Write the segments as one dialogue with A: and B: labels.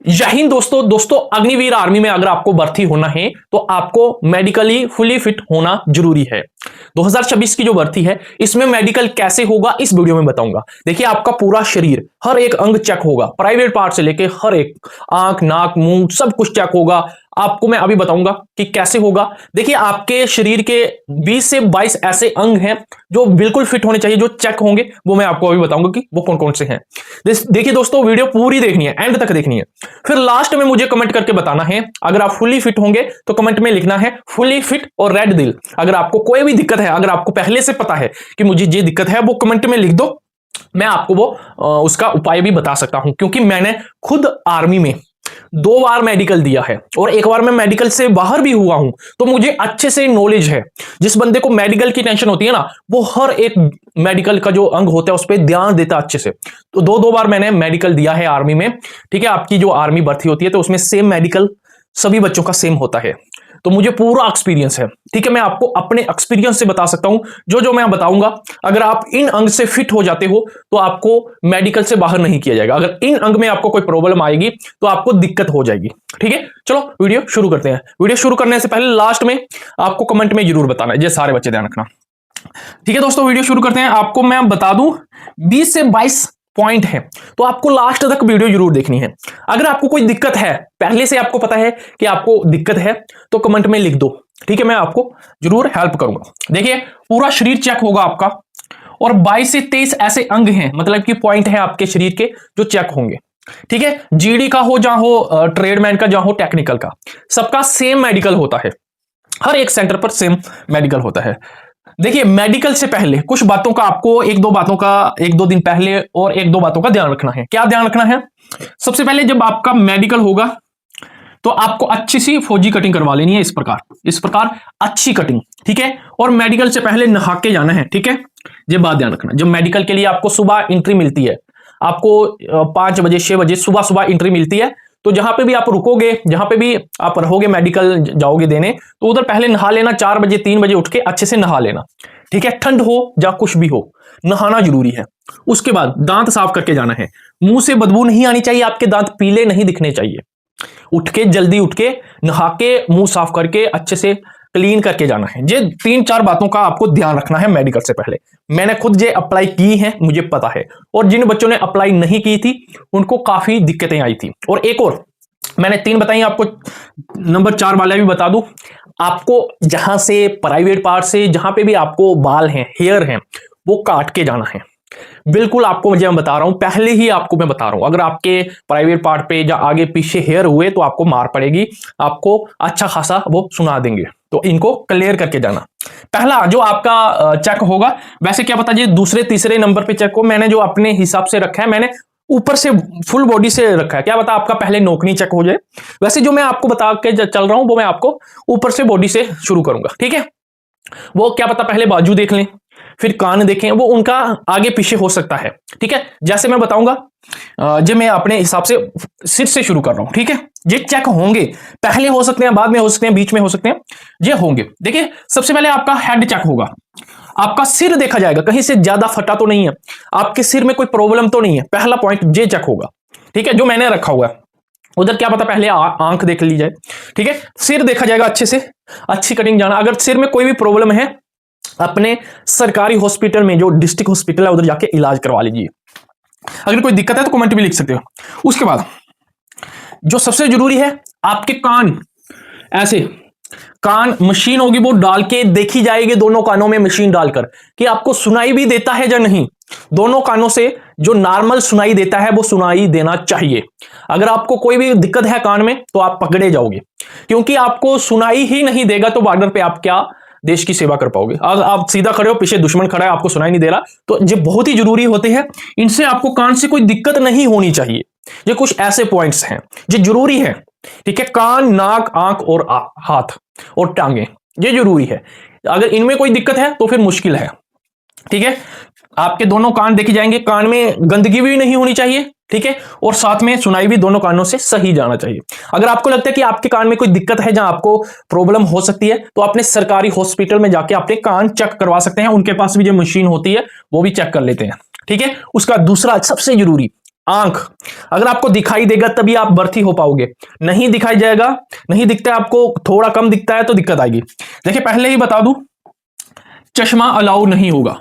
A: जय हिंद दोस्तों अग्निवीर आर्मी में अगर आपको भर्ती होना है तो आपको मेडिकली फुली फिट होना जरूरी है। 2026 की जो भर्ती है इसमें मेडिकल कैसे होगा इस वीडियो में बताऊंगा। देखिए आपका पूरा शरीर हर एक अंग चेक होगा, प्राइवेट पार्ट से लेके हर एक आंख नाक मुंह सब कुछ चेक होगा। आपको मैं अभी बताऊंगा कि कैसे होगा। देखिए आपके शरीर के 20 से 22 ऐसे अंग हैं जो बिल्कुल फिट होने चाहिए, जो चेक होंगे, वो मैं आपको अभी बताऊंगा कि वो कौन कौन से हैं। देखिए दोस्तों वीडियो पूरी देखनी है, एंड तक देखनी है, फिर लास्ट में मुझे कमेंट करके बताना है अगर आप फुली फिट होंगे तो कमेंट में लिखना है फुली फिट और रेड दिल। अगर आपको कोई भी दिक्कत है, अगर आपको पहले से पता है कि मुझे ये दिक्कत है, वो कमेंट में लिख दो, मैं आपको वो उसका उपाय भी बता सकता हूं। क्योंकि मैंने खुद आर्मी में 2 बार मेडिकल दिया है और एक बार मैं मेडिकल से बाहर भी हुआ हूं, तो मुझे अच्छे से नॉलेज है। जिस बंदे को मेडिकल की टेंशन होती है ना, वो हर एक मेडिकल का जो अंग होता है उस पर ध्यान देता अच्छे से। तो 2 बार मैंने मेडिकल दिया है आर्मी में। ठीक है, आपकी जो आर्मी भर्ती होती है तो उसमें सेम मेडिकल सभी बच्चों का सेम होता है, तो मुझे पूरा एक्सपीरियंस है। ठीक है, मैं आपको अपने एक्सपीरियंस से बता सकता हूं। जो मैं बताऊंगा, अगर आप इन अंग से फिट हो जाते हो तो आपको मेडिकल से बाहर नहीं किया जाएगा। अगर इन अंग में आपको कोई प्रॉब्लम आएगी तो आपको दिक्कत हो जाएगी। ठीक है, चलो वीडियो शुरू करते हैं। वीडियो शुरू करने से पहले लास्ट में आपको कमेंट में जरूर बताना है, ये सारे बच्चे ध्यान रखना। ठीक है दोस्तों, वीडियो शुरू करते हैं। आपको मैं बता दूं 20 से 22 पॉइंट है, तो आपको लास्ट तक वीडियो जरूर देखनी है। अगर आपको कोई दिक्कत है, पहले से आपको पता है कि आपको दिक्कत है, तो कमेंट में लिख दो। ठीक है, मैं आपको जरूर हेल्प करूंगा। देखिए पूरा शरीर चेक होगा आपका, और 22 से 23 ऐसे अंग हैं, मतलब कि पॉइंट है आपके शरीर के जो चेक होंगे। ठीक है, जीडी का हो जहां हो, ट्रेडमैन का जहां हो, टेक्निकल का, सबका सेम मेडिकल होता है। हर एक सेंटर पर सेम मेडिकल होता है। देखिए मेडिकल से पहले कुछ बातों का आपको, एक दो दिन पहले और 1-2 बातों का ध्यान रखना है। क्या ध्यान रखना है? सबसे पहले जब आपका मेडिकल होगा तो आपको अच्छी सी फौजी कटिंग करवा लेनी है, इस प्रकार अच्छी कटिंग। ठीक है, और मेडिकल से पहले नहा के जाना है। ठीक है, ये बात ध्यान रखना। जब मेडिकल के लिए आपको सुबह एंट्री मिलती है, आपको 5 बजे 6 बजे सुबह एंट्री मिलती है, तो जहां पे भी आप रुकोगे, जहां पे भी आप रहोगे, मेडिकल जाओगे देने, तो उधर पहले नहा लेना। 4 बजे 3 बजे उठ के अच्छे से नहा लेना। ठीक है, ठंड हो या कुछ भी हो, नहाना जरूरी है। उसके बाद दांत साफ करके जाना है। मुंह से बदबू नहीं आनी चाहिए, आपके दांत पीले नहीं दिखने चाहिए। जल्दी उठ के नहा के मुंह साफ करके अच्छे से क्लीन करके जाना है। ये 3-4 बातों का आपको ध्यान रखना है मेडिकल से पहले। मैंने खुद ये अप्लाई की है, मुझे पता है, और जिन बच्चों ने अप्लाई नहीं की थी उनको काफी दिक्कतें आई थी। और एक और मैंने 3 बताई, आपको नंबर 4 वाला भी बता दूं। आपको जहां से प्राइवेट पार्ट से जहां पे भी आपको बाल हैं, हेयर हैं, वो काट के जाना है। बिल्कुल आपको मैं बता रहा हूं, पहले ही आपको मैं बता रहा हूं, अगर आपके प्राइवेट पार्ट पे या आगे पीछे हेयर हुए तो आपको मार पड़ेगी, आपको अच्छा खासा वो सुना देंगे। तो इनको क्लियर करके जाना। पहला जो आपका चेक होगा, वैसे क्या पता ये दूसरे तीसरे नंबर पे चेक हो, मैंने जो अपने हिसाब से रखा है, मैंने ऊपर से फुल बॉडी से रखा है। क्या पता आपका पहले नौकरी चेक हो जाए। वैसे जो मैं आपको बता के चल रहा हूं वो मैं आपको ऊपर से बॉडी से शुरू करूंगा। ठीक है, वो क्या पता पहले बाजू देख लें, फिर कान देखें, वो उनका आगे पीछे हो सकता है। ठीक है, जैसे मैं बताऊंगा, जो मैं अपने हिसाब से सिर से शुरू कर रहा हूं। ठीक है, ये चेक होंगे, पहले हो सकते हैं, बाद में हो सकते हैं, बीच में हो सकते हैं, ये होंगे। देखिए सबसे पहले आपका हेड चेक होगा, आपका सिर देखा जाएगा, कहीं से ज्यादा फटा तो नहीं है, आपके सिर में कोई प्रॉब्लम तो नहीं है। पहला पॉइंट ये चेक होगा। ठीक है, जो मैंने रखा हुआ है, उधर क्या पता पहले आंख देख ली जाए। ठीक है, सिर देखा जाएगा अच्छे से, अच्छी कटिंग जाना। अगर सिर में कोई भी प्रॉब्लम है, अपने सरकारी हॉस्पिटल में, जो डिस्ट्रिक्ट हॉस्पिटल है, उधर जाके इलाज करवा लीजिए। अगर कोई दिक्कत है तो कमेंट भी लिख सकते हो। उसके बाद जो सबसे जरूरी है, आपके कान, ऐसे कान मशीन होगी वो डाल के देखी जाएगी, दोनों कानों में मशीन डालकर, कि आपको सुनाई भी देता है या नहीं। दोनों कानों से जो नॉर्मल सुनाई देता है वो सुनाई देना चाहिए। अगर आपको कोई भी दिक्कत है कान में तो आप पकड़े जाओगे, क्योंकि आपको सुनाई ही नहीं देगा तो बॉर्डर पे आप क्या देश की सेवा कर पाओगे। अगर आप सीधा खड़े हो, पीछे दुश्मन खड़ा है, आपको सुनाई नहीं दे रहा, तो ये बहुत ही जरूरी होते हैं। इनसे आपको कान से कोई दिक्कत नहीं होनी चाहिए। ये कुछ ऐसे पॉइंट्स हैं जो जरूरी है। ठीक है, कान, नाक, आंख और हाथ और टांगे, ये जरूरी है। अगर इनमें कोई दिक्कत है तो फिर मुश्किल है। ठीक है, आपके दोनों कान देखे जाएंगे, कान में गंदगी भी नहीं होनी चाहिए। ठीक है, और साथ में सुनाई भी दोनों कानों से सही जाना चाहिए। अगर आपको लगता है कि आपके कान में कोई दिक्कत है, जहां आपको प्रॉब्लम हो सकती है, तो अपने सरकारी हॉस्पिटल में जाके अपने कान चेक करवा सकते हैं। उनके पास भी जो मशीन होती है वो भी चेक कर लेते हैं। ठीक है, उसका दूसरा सबसे जरूरी, आंख अगर आपको दिखाई देगा तभी आप भर्ती हो पाओगे, नहीं दिखाई जाएगा, नहीं दिखता है आपको, थोड़ा कम दिखता है तो दिक्कत आएगी। देखिए पहले ही बता दूं, चश्मा अलाउ नहीं होगा,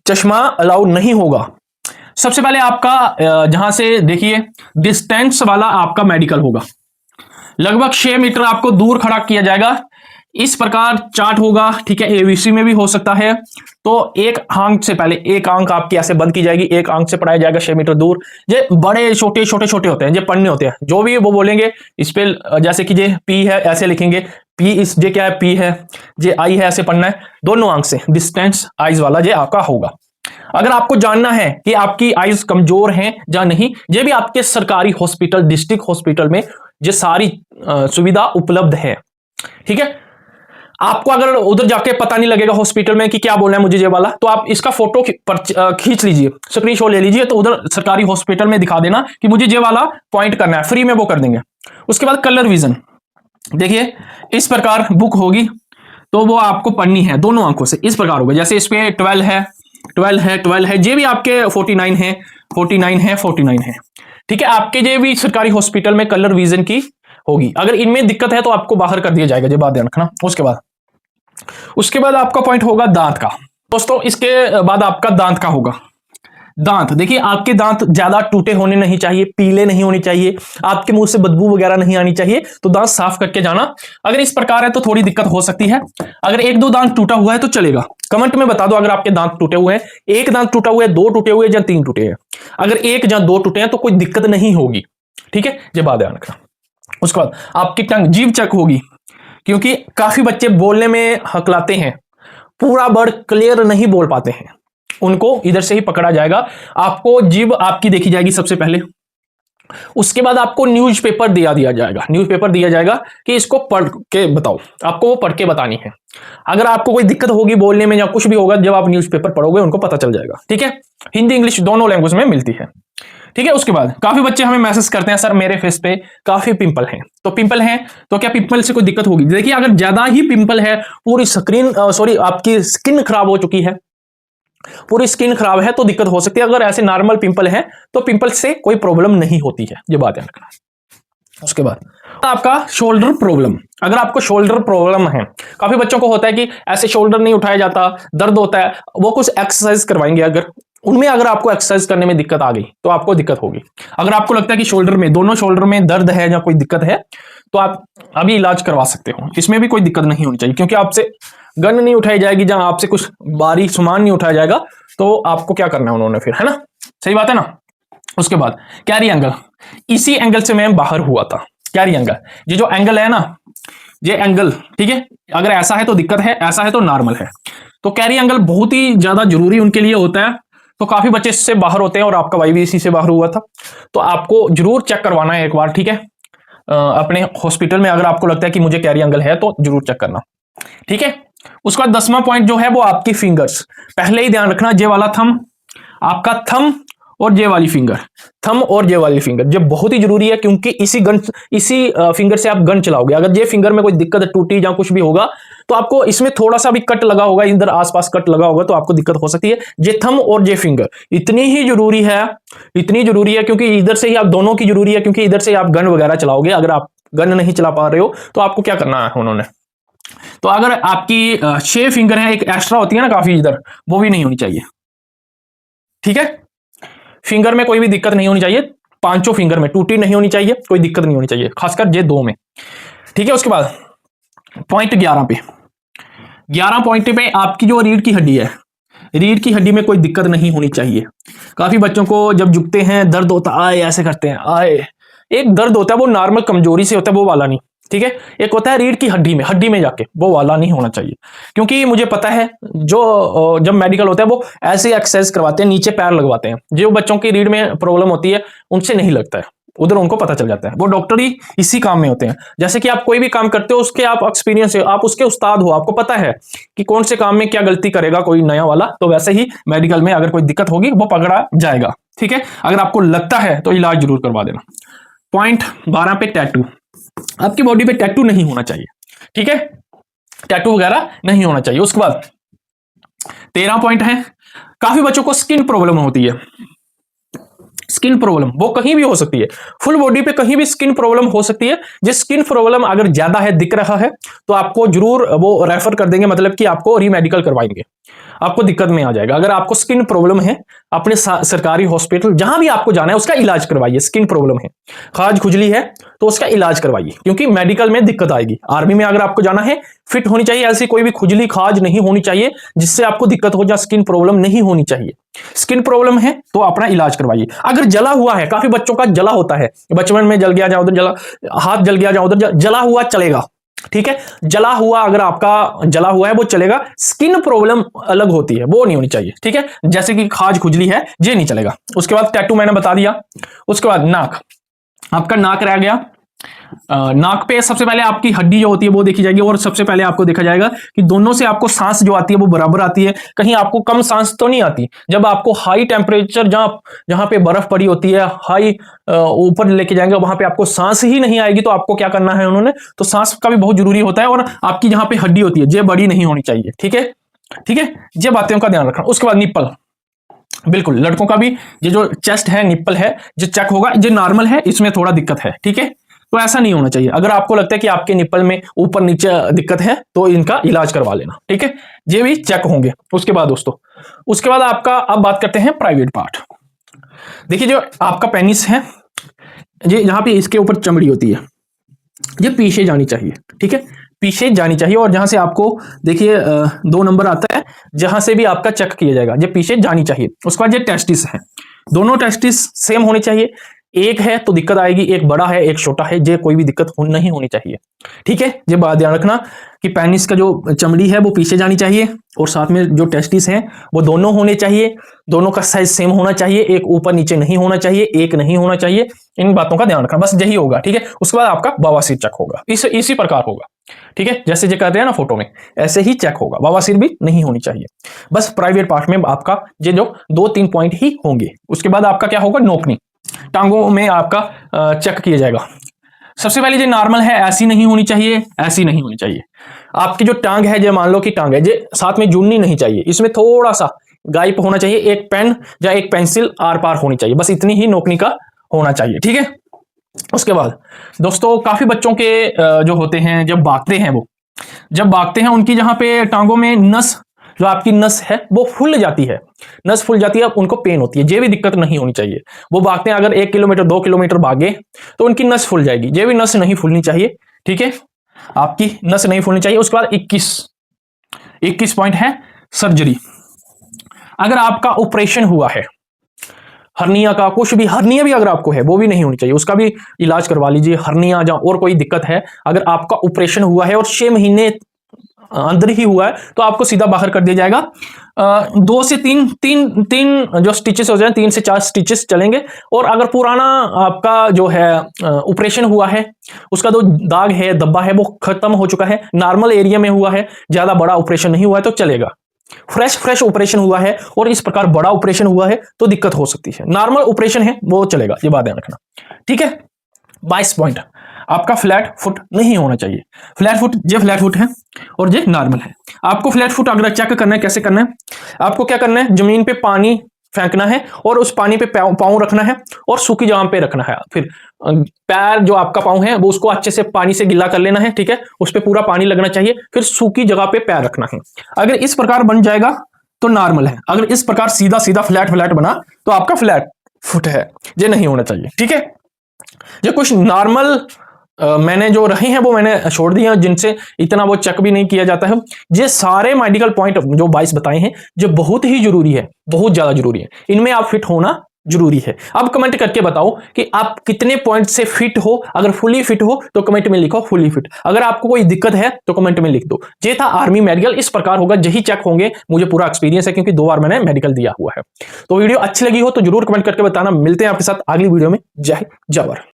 A: चश्मा अलाउ नहीं होगा। सबसे पहले आपका जहां से देखिए डिस्टेंस वाला आपका मेडिकल होगा, लगभग 6 मीटर आपको दूर खड़ा किया जाएगा, इस प्रकार चार्ट होगा, ठीक है। एबीसी में भी हो सकता है। तो एक आंख से पहले एक आंख आपकी ऐसे बंद की जाएगी, एक आंख से पढ़ाया जाएगा 6 मीटर दूर। ये बड़े छोटे छोटे छोटे होते हैं, ये पढ़ने होते हैं, जो भी वो बोलेंगे इस पे, जैसे कि ये पी है ऐसे लिखेंगे, पी इस जे क्या है, पी है, जे आई है, ऐसे पढ़ना है दोनों आंख से। डिस्टेंस आइज वाला ये आपका होगा। अगर आपको जानना है कि आपकी आइज कमजोर हैं या नहीं, ये भी आपके सरकारी हॉस्पिटल, डिस्ट्रिक्ट हॉस्पिटल में ये सारी सुविधा उपलब्ध है, ठीक है। आपको अगर उधर जाके पता नहीं लगेगा हॉस्पिटल में कि क्या बोलना है मुझे ये वाला, तो आप इसका फोटो खींच लीजिए, स्क्रीनशॉट ले लीजिए, तो उधर सरकारी हॉस्पिटल में दिखा देना कि मुझे ये वाला पॉइंट करना है, फ्री में वो कर देंगे। उसके बाद कलर विजन, देखिए इस प्रकार बुक होगी, तो वो आपको पढ़नी है दोनों आंखों से, इस प्रकार होगा। जैसे इस पे 12 है, 12 है, 12 है, ये भी आपके 49 है, 49 है, 49 है, ठीक है। आपके ये भी सरकारी हॉस्पिटल में कलर विजन की होगी। अगर इनमें दिक्कत है तो आपको बाहर कर दिया जाएगा, ये बात ध्यान रखना। उसके बाद आपका पॉइंट होगा दांत का। दोस्तों इसके बाद आपका दांत का होगा। दांत देखिए, आपके दांत ज्यादा टूटे होने नहीं चाहिए, पीले नहीं होने चाहिए, आपके मुंह से बदबू वगैरह नहीं आनी चाहिए, तो दांत साफ करके जाना। अगर इस प्रकार है तो थोड़ी दिक्कत हो सकती है। अगर एक दो दांत टूटा हुआ है तो चलेगा, कमेंट में बता दो अगर आपके दांत टूटे हुए हैं, एक दांत टूटा हुआ है, दो टूटे हुए या तीन टूटे हैं। अगर एक या दो टूटे हैं तो कोई दिक्कत नहीं होगी, ठीक है, ये बात ध्यान रखना। उसके बाद आपकी टंग, जीभ चेक होगी, क्योंकि काफी बच्चे बोलने में हकलाते हैं, पूरा वर्ड क्लियर नहीं बोल पाते हैं, उनको इधर से ही पकड़ा जाएगा। आपको जीभ आपकी देखी जाएगी सबसे पहले, उसके बाद आपको न्यूज़पेपर दिया जाएगा, न्यूज़पेपर दिया जाएगा कि इसको पढ़ के बताओ, आपको वो पढ़ के बतानी है। अगर आपको कोई दिक्कत होगी बोलने में या कुछ भी होगा, जब आप न्यूज़पेपर पढ़ोगे उनको पता चल जाएगा, ठीक है। हिंदी इंग्लिश दोनों लैंग्वेज में मिलती है, ठीक है। उसके बाद काफी बच्चे हमें मैसेज करते हैं, सर मेरे फेस पे काफी पिंपल हैं, तो पिंपल हैं तो क्या पिंपल से कोई दिक्कत होगी? देखिए अगर ज्यादा ही पिंपल है, पूरी आपकी स्किन खराब हो चुकी है, पूरी स्किन खराब है तो दिक्कत हो सकती है। अगर ऐसे नॉर्मल पिंपल है तो पिंपल से कोई प्रॉब्लम नहीं होती है, ये बात ध्यान रखना। उसके बाद आपका शोल्डर प्रॉब्लम, अगर आपको शोल्डर प्रॉब्लम है, काफी बच्चों को होता है कि ऐसे शोल्डर नहीं उठाया जाता, दर्द होता है, वो कुछ एक्सरसाइज करवाएंगे, अगर उनमें अगर आपको एक्सरसाइज करने में दिक्कत आ गई तो आपको दिक्कत होगी। अगर आपको लगता है कि शोल्डर में, दोनों शोल्डर में दर्द है या कोई दिक्कत है, तो आप अभी इलाज करवा सकते हो, इसमें भी कोई दिक्कत नहीं होनी चाहिए, क्योंकि आपसे गन नहीं उठाई जाएगी, जहां आपसे कुछ भारी सामान नहीं उठाया जाएगा, तो आपको क्या करना है उन्होंने फिर, है ना, सही बात है ना। उसके बाद कैरी एंगल, इसी एंगल से मैं बाहर हुआ था, कैरी एंगल, ये जो एंगल है ना, ये एंगल, ठीक है, अगर ऐसा है तो दिक्कत है, ऐसा है तो नॉर्मल है। तो कैरी एंगल बहुत ही ज्यादा जरूरी उनके लिए होता है, तो काफी बच्चे इससे बाहर होते हैं, और आपका भाई भी इसी से बाहर हुआ था, तो आपको जरूर चेक करवाना है एक बार, ठीक है, अपने हॉस्पिटल में। अगर आपको लगता है कि मुझे कैरी एंगल है तो जरूर चेक करना, ठीक है। उसका 10वां पॉइंट जो है वो आपकी फिंगर्स, पहले ही ध्यान रखना, ये वाला थंब, आपका थंब और ये वाली फिंगर, थंब और ये वाली फिंगर, ये बहुत ही जरूरी है, क्योंकि इसी फिंगर से आप गन चलाओगे। अगर ये फिंगर में कोई दिक्कत टूटी या कुछ भी होगा तो आपको इसमें थोड़ा सा भी कट लगा होगा, इधर आसपास कट लगा होगा, तो आपको दिक्कत हो सकती है। ये थंब और ये फिंगर इतनी ही जरूरी है, इतनी जरूरी है, क्योंकि इधर से ही आप दोनों की जरूरी है, क्योंकि इधर से आप गन वगैरह चलाओगे। अगर आप गन नहीं चला पा रहे हो तो आपको क्या करना है उन्होंने, तो अगर आपकी 6 फिंगर है, एक एक्स्ट्रा होती है ना काफी इधर, वो भी नहीं होनी चाहिए, ठीक है। फिंगर में कोई भी दिक्कत नहीं होनी चाहिए, पांचों फिंगर में टूटी नहीं होनी चाहिए, कोई दिक्कत नहीं होनी चाहिए, खासकर ये 2 में, ठीक है। उसके बाद पॉइंट 11 पे, 11 पॉइंट पे आपकी जो रीढ़ की हड्डी है, रीढ़ की हड्डी में कोई दिक्कत नहीं होनी चाहिए। काफी बच्चों को जब झुकते हैं दर्द होता है, आए ऐसे करते हैं, आए, एक दर्द होता है वो नॉर्मल कमजोरी से होता है, वो वाला नहीं, ठीक है। एक होता है रीढ़ की हड्डी में जाके, वो वाला नहीं होना चाहिए, क्योंकि मुझे पता है जो जब मेडिकल होता है वो ऐसे एक्सरसाइज करवाते हैं, नीचे पैर लगवाते हैं, जो बच्चों की रीढ़ में प्रॉब्लम होती है उनसे नहीं लगता है, उधर उनको पता चल जाता है, वो डॉक्टर ही इसी काम में होते हैं। जैसे कि आप कोई भी काम करते हो उसके आप एक्सपीरियंस है, आप उसके उस्ताद हो, आपको पता है कि कौन से काम में क्या गलती करेगा कोई नया वाला, तो वैसे ही मेडिकल में अगर कोई दिक्कत होगी वो पकड़ा जाएगा, ठीक है। अगर आपको लगता है तो इलाज जरूर करवा देना। पॉइंट 12 पे टैटू, आपकी बॉडी पे टैटू नहीं होना चाहिए, ठीक है, टैटू वगैरह नहीं होना चाहिए। उसके बाद 13 पॉइंट है, काफी बच्चों को स्किन प्रॉब्लम होती है, स्किन प्रॉब्लम वो कहीं भी हो सकती है, फुल बॉडी पे कहीं भी स्किन प्रॉब्लम हो सकती है। जिस स्किन प्रॉब्लम अगर ज्यादा है, दिख रहा है, तो आपको जरूर वो रेफर कर देंगे, मतलब कि आपको रीमेडिकल करवाएंगे, आपको दिक्कत में आ जाएगा। अगर आपको स्किन प्रॉब्लम है, अपने सरकारी हॉस्पिटल जहां भी आपको जाना है उसका इलाज करवाइए। स्किन प्रॉब्लम है, खाज खुजली है, तो उसका इलाज करवाइए, क्योंकि मेडिकल में दिक्कत आएगी। आर्मी में अगर आपको जाना है, फिट होनी चाहिए, ऐसी कोई भी खुजली खाज नहीं होनी चाहिए जिससे आपको दिक्कत हो, या स्किन प्रॉब्लम नहीं होनी चाहिए। स्किन प्रॉब्लम है तो अपना इलाज करवाइए। अगर जला हुआ है, काफी बच्चों का जला होता है, बचपन में जल गया जहां उधर जला, हाथ जल गया जहां उधर जला हुआ चलेगा, ठीक है। जला हुआ अगर आपका जला हुआ है वो चलेगा, स्किन प्रॉब्लम अलग होती है, वो नहीं होनी चाहिए, ठीक है। जैसे कि खाज खुजली है, ये नहीं चलेगा। उसके बाद टैटू मैंने बता दिया। उसके बाद नाक, आपका नाक रह गया। नाक पे सबसे पहले आपकी हड्डी जो होती है वो देखी जाएगी, और सबसे पहले आपको देखा जाएगा कि दोनों से आपको सांस जो आती है वो बराबर आती है, कहीं आपको कम सांस तो नहीं आती। जब आपको हाई टेम्परेचर, जहां पे बर्फ पड़ी होती है, हाई ऊपर लेके जाएंगे, वहां पे आपको सांस ही नहीं आएगी, तो आपको क्या करना है उन्होंने, तो सांस का भी बहुत जरूरी होता है। और आपकी जहां पे हड्डी होती है ये बड़ी नहीं होनी चाहिए, ठीक है, ठीक है। ये बातों का ध्यान रखना। उसके बाद निप्पल, बिल्कुल लड़कों का भी ये जो चेस्ट है, निप्पल है, जो चेक होगा, ये नॉर्मल है, इसमें थोड़ा दिक्कत है, ठीक है। तो ऐसा नहीं होना चाहिए। अगर आपको लगता है कि आपके निप्पल में ऊपर नीचे दिक्कत है, तो इनका इलाज करवा लेना, ठीक है। ये भी चेक होंगे। उसके बाद दोस्तों, उसके बाद आपका, अब बात करते हैं प्राइवेट पार्ट। देखिए जो आपका पेनिस है, ये यहाँ पे इसके ऊपर चमड़ी होती है, ये पीछे जानी चाहिए, ठीक है, पीछे जानी चाहिए। और जहां से आपको देखिए 2 नंबर आता है, जहां से भी आपका चेक किया जाएगा, ये पीछे जानी चाहिए। उसके बाद ये टेस्टिस है, दोनों टेस्टिस सेम होने चाहिए। एक है तो दिक्कत आएगी, एक बड़ा है एक छोटा है, ये कोई भी दिक्कत नहीं होनी चाहिए, ठीक है। ये बात ध्यान रखना कि पेनिस का जो चमड़ी है वो पीछे जानी चाहिए, और साथ में जो टेस्टिस हैं वो दोनों होने चाहिए, दोनों का साइज सेम होना चाहिए, एक ऊपर नीचे नहीं होना चाहिए, एक नहीं होना चाहिए। इन बातों का ध्यान रखना, बस यही होगा, ठीक है। उसके बाद आपका बवासीर चेक होगा, इसी प्रकार होगा, ठीक है, जैसे जो कर रहे हैं ना फोटो में, ऐसे ही चेक होगा। बवासीर भी नहीं होनी चाहिए। बस प्राइवेट पार्ट में आपका ये जो 2-3 पॉइंट ही होंगे। उसके बाद आपका क्या होगा, नोकनी, टांगों में आपका चेक किया जाएगा। सबसे पहले जो नॉर्मल है, ऐसी नहीं होनी चाहिए, ऐसी नहीं होनी चाहिए। आपकी जो टांग है, जो मान लो कि टांग है, जो साथ में जुड़नी नहीं चाहिए, इसमें थोड़ा सा गाइप होना चाहिए, एक पेन या एक पेंसिल आर पार होनी चाहिए, बस इतनी ही नोकनी का होना चाहिए, ठीक है। उसके बाद दोस्तों, काफी बच्चों के जो होते हैं, जब भागते हैं, वो जब भागते हैं उनकी जहां पे टांगों में नस, जो आपकी नस है वो फूल जाती है, नस फूल जाती है, उनको पेन होती है। ये भी दिक्कत नहीं होनी चाहिए। वो भागते हैं, अगर 1 किलोमीटर 2 किलोमीटर भागे तो उनकी नस फूल जाएगी, ये भी नस नहीं फूलनी चाहिए, ठीक है, आपकी नस नहीं फूलनी चाहिए। उसके बाद 21 पॉइंट है सर्जरी। अगर आपका ऑपरेशन हुआ है हर्निया का, कुछ भी हर्निया भी अगर आपको है, वो भी नहीं होनी चाहिए, उसका भी इलाज करवा लीजिए। हर्निया या और कोई दिक्कत है, अगर आपका ऑपरेशन हुआ है और 6 महीने अंदर ही हुआ है, तो आपको सीधा बाहर कर दिया जाएगा। 2 से 3 जो स्टिचेस हो जाए, 3 से 4 स्टिचेस चलेंगे। और अगर पुराना आपका जो है ऑपरेशन हुआ है, उसका जो दाग है, धब्बा है, वो खत्म हो चुका है, नॉर्मल एरिया में हुआ है, ज्यादा बड़ा ऑपरेशन नहीं हुआ है, तो चलेगा। फ्रेश ऑपरेशन हुआ है और इस प्रकार बड़ा ऑपरेशन हुआ है तो दिक्कत हो सकती है। नॉर्मल ऑपरेशन है वो चलेगा, ये बात ध्यान रखना, ठीक है। 22 पॉइंट, आपका फ्लैट फुट नहीं होना चाहिए। फ्लैट फुट, ये फ्लैट फुट है और ये नॉर्मल है। आपको फ्लैट फुट अगर चेक करना है, कैसे करना है, आपको क्या करना है, जमीन पे पानी फेंकना है और उस पानी पे पाँव रखना है और सूखी जगह पे रखना है। फिर पैर जो आपका पाँव है वो उसको अच्छे से पानी से गिला कर लेना है, ठीक है, उस पर पूरा पानी लगना चाहिए, फिर सूखी जगह पे पैर रखना है। अगर इस प्रकार बन जाएगा तो नॉर्मल है, अगर इस प्रकार सीधा सीधा फ्लैट बना तो आपका फ्लैट फुट है, ये नहीं होना चाहिए, ठीक है। ये कुछ नॉर्मल मैंने जो रहे हैं वो मैंने छोड़ दिए हैं, जिनसे इतना वो चेक भी नहीं किया जाता है। ये सारे मेडिकल पॉइंट जो 22 बताए हैं, जो बहुत ही जरूरी है, बहुत ज्यादा जरूरी है, इनमें आप फिट होना जरूरी है। अब कमेंट करके बताओ कि आप कितने पॉइंट से फिट हो। अगर फुली फिट हो तो कमेंट में लिखो फुली फिट, अगर आपको कोई दिक्कत है तो कमेंट में लिख दो। ये था आर्मी मेडिकल, इस प्रकार होगा, यही चेक होंगे। मुझे पूरा एक्सपीरियंस है क्योंकि 2 बार मैंने मेडिकल दिया हुआ है। तो वीडियो अच्छी लगी हो तो जरूर कमेंट करके बताना। मिलते हैं आपके साथ अगली वीडियो में। जय जवाहर।